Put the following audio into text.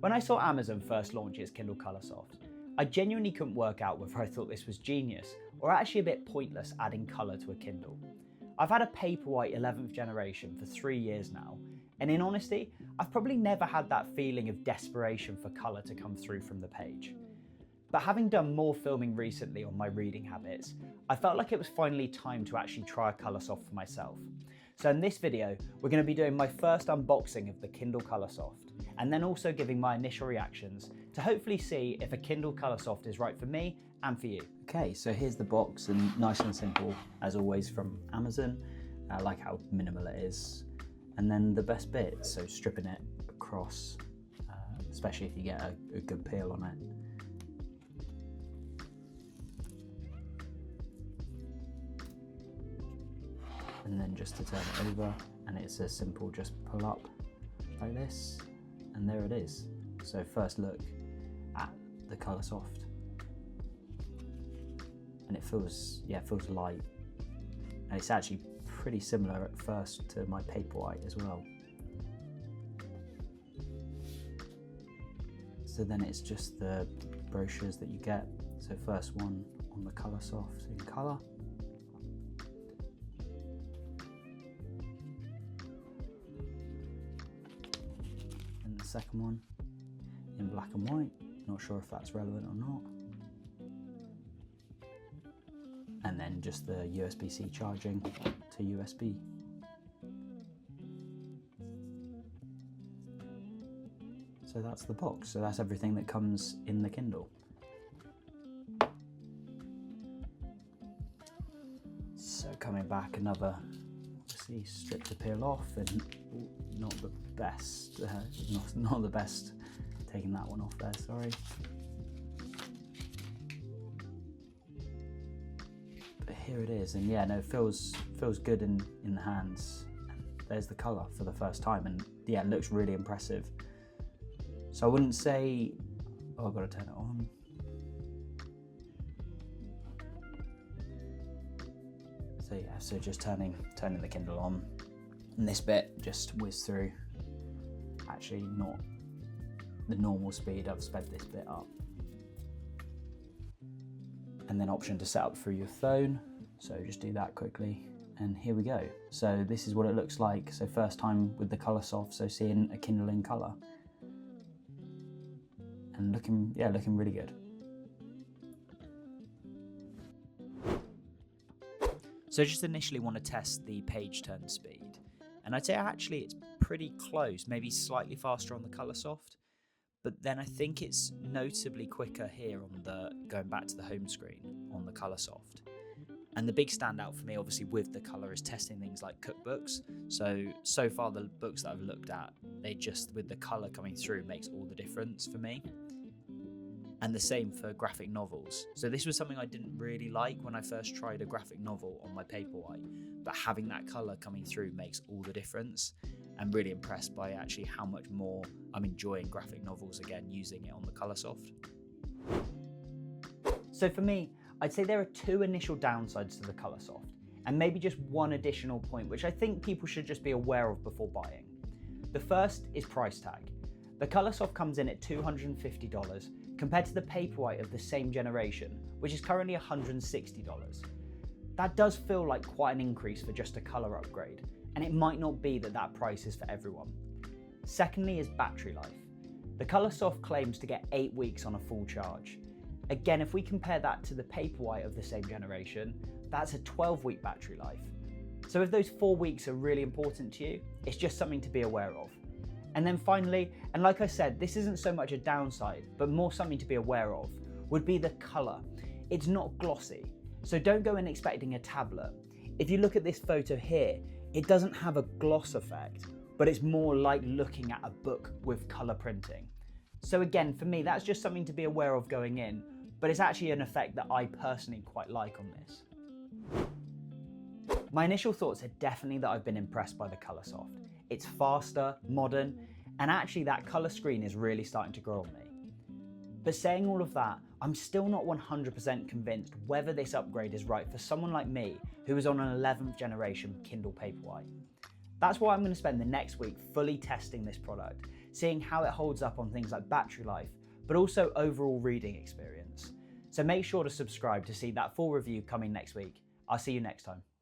When I saw Amazon first launch its Kindle Colorsoft, I genuinely couldn't work out whether I thought this was genius or actually a bit pointless adding colour to a Kindle. I've had a Paperwhite 11th generation for 3 years now, and in honesty, I've probably never had that feeling of desperation for colour to come through from the page. But having done more filming recently on my reading habits, I felt like it was finally time to actually try a Colorsoft for myself. So in this video, we're going to be doing my first unboxing of the Kindle Colorsoft, and then also giving my initial reactions to hopefully see if a Kindle Colorsoft is right for me and for you. Okay, so here's the box, and nice and simple, as always, from Amazon. I like how minimal it is. And then the best bit, so stripping it across, especially if you get a good peel on it. And then just to turn it over, and it's a simple just pull up like this, and there it is. So first look at the Colorsoft, and it feels light, and it's actually pretty similar at first to my Paperwhite as well. So then it's just the brochures that you get. So first one on the Colorsoft in colour. And the second one in black and white. Not sure if that's relevant or not. And then just the USB-C charging to USB. So that's the box. So that's everything that comes in the Kindle. So coming back, another, obviously, strip to peel off, and not the best, not the best. Taking that one off there, sorry. But here it is, and yeah, no, it feels good in the hands. And there's the colour for the first time, and yeah, it looks really impressive. So I wouldn't say, oh, I've got to turn it on. So yeah, so just turning the Kindle on, and this bit just whiz through. Actually, not the normal speed, I've sped this bit up. And then option to set up through your phone. So just do that quickly, and here we go. So this is what it looks like. So first time with the Colorsoft, so seeing a Kindle in colour. And looking really good. So just initially want to test the page turn speed. And I'd say actually it's pretty close, maybe slightly faster on the Colorsoft. But then I think it's notably quicker here on the, going back to the home screen on the Colorsoft. And the big standout for me, obviously, with the colour is testing things like cookbooks. So far the books that I've looked at, they just, with the colour coming through, makes all the difference for me. And the same for graphic novels. So this was something I didn't really like when I first tried a graphic novel on my Paperwhite, but having that colour coming through makes all the difference. I'm really impressed by actually how much more I'm enjoying graphic novels again using it on the Colorsoft. So for me, I'd say there are 2 initial downsides to the Colorsoft, and maybe just one additional point which I think people should just be aware of before buying. The first is price tag. The Colorsoft comes in at $250 compared to the Paperwhite of the same generation, which is currently $160. That does feel like quite an increase for just a colour upgrade, and it might not be that price is for everyone. Secondly is battery life. The Colorsoft claims to get 8 weeks on a full charge. Again, if we compare that to the Paperwhite of the same generation, that's a 12-week battery life. So if those 4 weeks are really important to you, it's just something to be aware of. And then finally, and like I said, this isn't so much a downside, but more something to be aware of, would be the colour. It's not glossy, so don't go in expecting a tablet. If you look at this photo here, it doesn't have a gloss effect, but it's more like looking at a book with colour printing. So again, for me, that's just something to be aware of going in, but it's actually an effect that I personally quite like on this. My initial thoughts are definitely that I've been impressed by the Colorsoft. It's faster, modern, and actually that colour screen is really starting to grow on me. But saying all of that, I'm still not 100% convinced whether this upgrade is right for someone like me who is on an 11th generation Kindle Paperwhite. That's why I'm going to spend the next week fully testing this product seeing how it holds up on things like battery life, but also overall reading experience. So make sure to subscribe to see that full review coming next week. I'll see you next time.